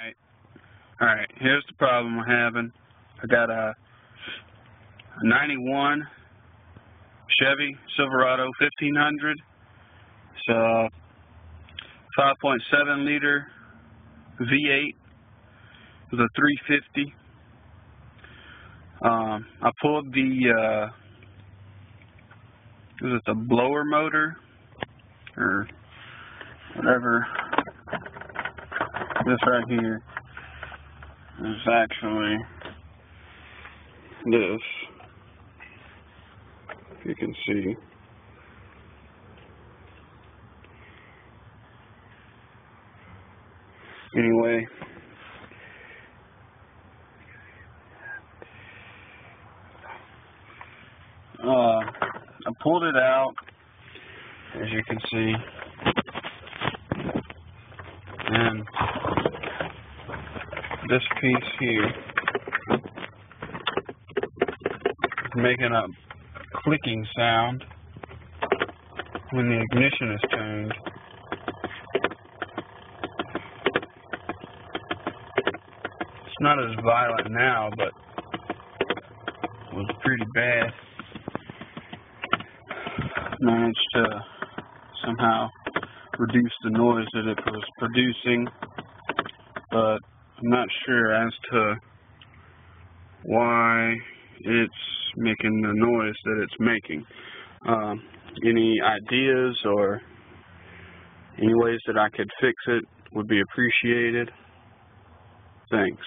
Alright, here's the problem I'm having. I got a 91 Chevy Silverado 1500. It's a 5.7 liter V8 with a 350. I pulled the is it the blower motor or whatever? This right here is actually this, if you can see. Anyway, I pulled it out, as you can see, and this piece here is making a clicking sound when the ignition is turned. It's not as violent now, but it was pretty bad. Managed to somehow reduce the noise that it was producing, but I'm not sure as to why it's making the noise that it's making. Any ideas or any ways that I could fix it would be appreciated. Thanks.